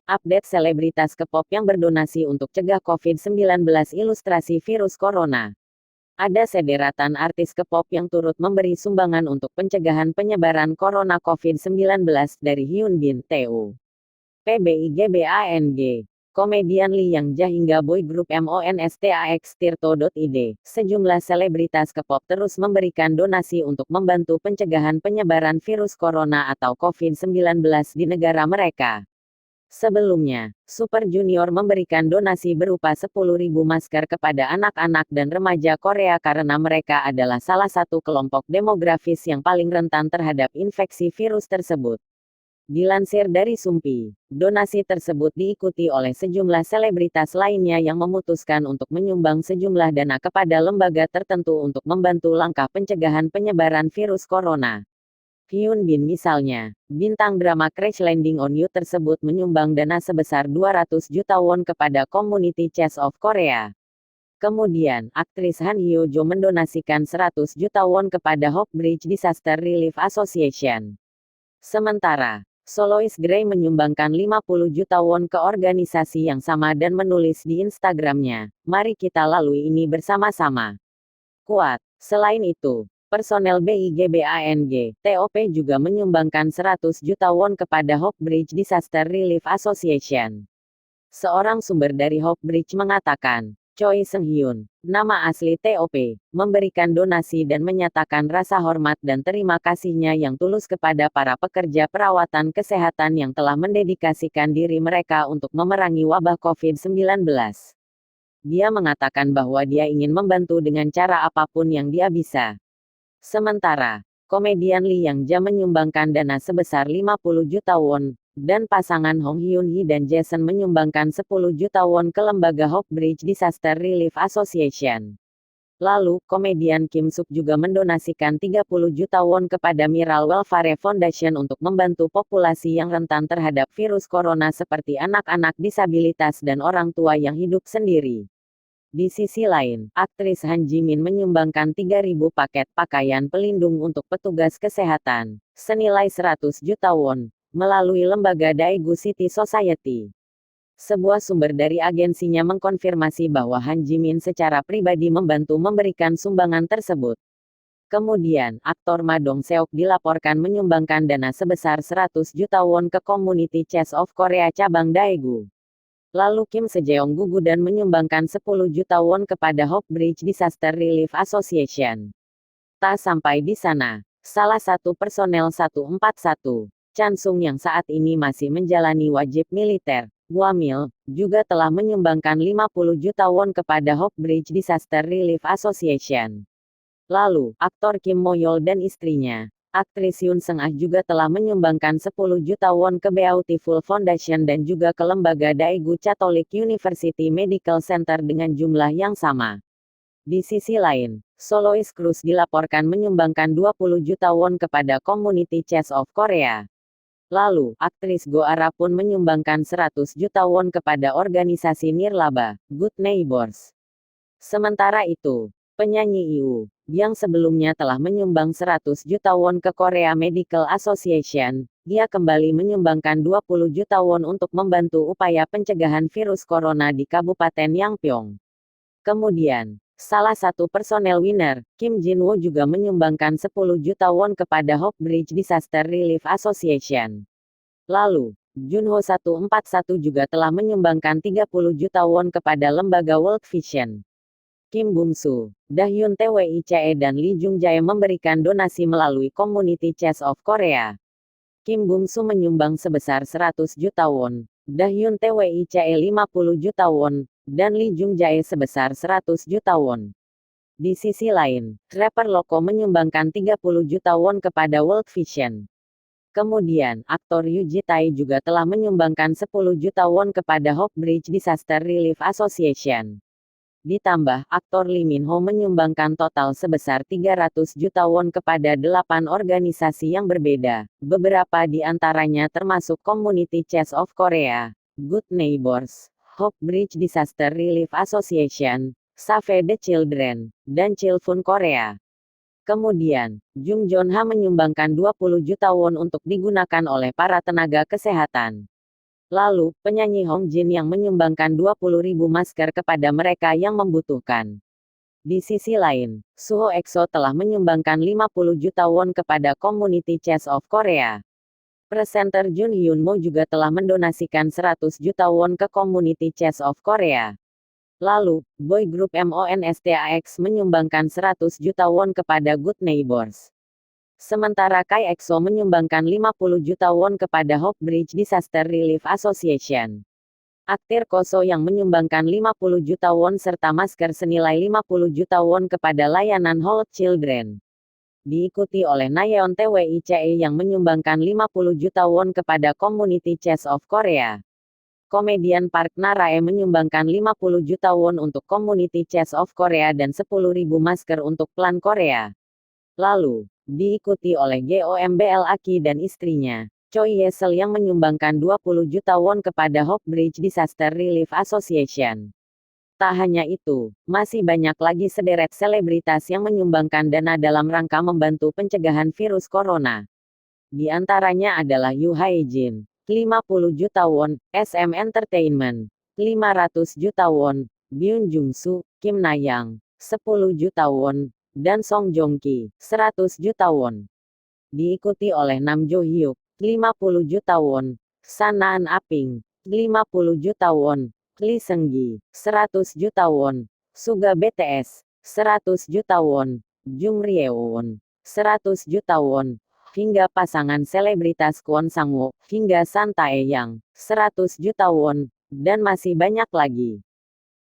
Update selebritas K-pop yang berdonasi untuk cegah COVID-19 ilustrasi virus corona. Ada sederetan artis K-pop yang turut memberi sumbangan untuk pencegahan penyebaran corona COVID-19 dari Hyunbin, TU, PBIGBANG, komedian Lee Yang Jae hingga boy group Monstax Tirto.id. Sejumlah selebritas K-pop terus memberikan donasi untuk membantu pencegahan penyebaran virus corona atau COVID-19 di negara mereka. Sebelumnya, Super Junior memberikan donasi berupa 10.000 masker kepada anak-anak dan remaja Korea karena mereka adalah salah satu kelompok demografis yang paling rentan terhadap infeksi virus tersebut. Dilansir dari Sumpi, donasi tersebut diikuti oleh sejumlah selebritas lainnya yang memutuskan untuk menyumbang sejumlah dana kepada lembaga tertentu untuk membantu langkah pencegahan penyebaran virus corona. Hyunbin misalnya, bintang drama Crash Landing on You tersebut menyumbang dana sebesar 200 juta won kepada Community Chest of Korea. Kemudian, aktris Han Hyo Jo mendonasikan 100 juta won kepada Hope Bridge Disaster Relief Association. Sementara, solois Grey menyumbangkan 50 juta won ke organisasi yang sama dan menulis di Instagramnya, "Mari kita lalui ini bersama-sama." Kuat. Selain itu, personel BIGBANG, TOP juga menyumbangkan 100 juta won kepada Hope Bridge Disaster Relief Association. Seorang sumber dari Hope Bridge mengatakan, Choi Seung-hyun, nama asli TOP, memberikan donasi dan menyatakan rasa hormat dan terima kasihnya yang tulus kepada para pekerja perawatan kesehatan yang telah mendedikasikan diri mereka untuk memerangi wabah COVID-19. Dia mengatakan bahwa dia ingin membantu dengan cara apapun yang dia bisa. Sementara, komedian Lee Yang Jae menyumbangkan dana sebesar 50 juta won, dan pasangan Hong Hyun Hee dan Jason menyumbangkan 10 juta won ke lembaga Hope Bridge Disaster Relief Association. Lalu, komedian Kim Suk juga mendonasikan 30 juta won kepada Miral Welfare Foundation untuk membantu populasi yang rentan terhadap virus corona seperti anak-anak disabilitas dan orang tua yang hidup sendiri. Di sisi lain, aktris Han Jimin menyumbangkan 3.000 paket pakaian pelindung untuk petugas kesehatan, senilai 100 juta won, melalui lembaga Daegu City Society. Sebuah sumber dari agensinya mengkonfirmasi bahwa Han Jimin secara pribadi membantu memberikan sumbangan tersebut. Kemudian, aktor Ma Dong-seok dilaporkan menyumbangkan dana sebesar 100 juta won ke Community Chest of Korea cabang Daegu. Lalu Kim Sejeong gugu dan menyumbangkan 10 juta won kepada Hope Bridge Disaster Relief Association. Tak sampai di sana, salah satu personel 141, Chan Sung yang saat ini masih menjalani wajib militer, Wamil, juga telah menyumbangkan 50 juta won kepada Hope Bridge Disaster Relief Association. Lalu, aktor Kim Moyol dan istrinya, aktris Yoon Seung-ah juga telah menyumbangkan 10 juta won ke Beautiful Foundation dan juga ke lembaga Daegu Catholic University Medical Center dengan jumlah yang sama. Di sisi lain, solois Cruz dilaporkan menyumbangkan 20 juta won kepada Community Chest of Korea. Lalu, aktris Go Ara pun menyumbangkan 100 juta won kepada organisasi nirlaba, Good Neighbors. Sementara itu, penyanyi IU, yang sebelumnya telah menyumbang 100 juta won ke Korea Medical Association, dia kembali menyumbangkan 20 juta won untuk membantu upaya pencegahan virus corona di Kabupaten Yangpyeong. Kemudian, salah satu personel winner, Kim Jin-woo juga menyumbangkan 10 juta won kepada Hope Bridge Disaster Relief Association. Lalu, Junho 141 juga telah menyumbangkan 30 juta won kepada lembaga World Vision. Kim Bum-soo, Dahyun Twice dan Lee Jung Jae memberikan donasi melalui Community Chest of Korea. Kim Bum-soo menyumbang sebesar 100 juta won, Dahyun Twice 50 juta won, dan Lee Jung Jae sebesar 100 juta won. Di sisi lain, rapper Loko menyumbangkan 30 juta won kepada World Vision. Kemudian, aktor Yoo Ji-tae juga telah menyumbangkan 10 juta won kepada Hope Bridge Disaster Relief Association. Ditambah, aktor Lee Min Ho menyumbangkan total sebesar 300 juta won kepada 8 organisasi yang berbeda, beberapa di antaranya termasuk Community Chest of Korea, Good Neighbors, Hope Bridge Disaster Relief Association, Save the Children, dan Chilfun Korea. Kemudian, Jung Joon-ha menyumbangkan 20 juta won untuk digunakan oleh para tenaga kesehatan. Lalu, penyanyi Hong Jin yang menyumbangkan 20.000 masker kepada mereka yang membutuhkan. Di sisi lain, Suho EXO telah menyumbangkan 50 juta won kepada Community Chest of Korea. Presenter Jun Hyun Mo juga telah mendonasikan 100 juta won ke Community Chest of Korea. Lalu, boy group MONSTAX menyumbangkan 100 juta won kepada Good Neighbors. Sementara Kai EXO menyumbangkan 50 juta won kepada Hope Bridge Disaster Relief Association. Aktir Koso yang menyumbangkan 50 juta won serta masker senilai 50 juta won kepada layanan Hold Children. Diikuti oleh Nayeon TWICE yang menyumbangkan 50 juta won kepada Community Chest of Korea. Komedian Park Na-rae menyumbangkan 50 juta won untuk Community Chest of Korea dan 10.000 masker untuk Plan Korea. Lalu, diikuti oleh GOMBL Aki dan istrinya, Choi Ye-sel yang menyumbangkan 20 juta won kepada Hope Bridge Disaster Relief Association. Tak hanya itu, masih banyak lagi sederet selebritas yang menyumbangkan dana dalam rangka membantu pencegahan virus corona. Di antaranya adalah Yoo Hae-jin, 50 juta won, SM Entertainment, 500 juta won, Byun Jung-soo, Kim Na-young, 10 juta won, dan Song Joong-ki, 100 juta won. Diikuti oleh Nam Jo-hyuk, 50 juta won, San Na-aping, 50 juta won, Lee Seung-gi, 100 juta won, Suga BTS, 100 juta won, Jung Rye-won, 100 juta won, hingga pasangan selebritas Kwon Sang-woo, hingga San Tae-yang, 100 juta won, dan masih banyak lagi.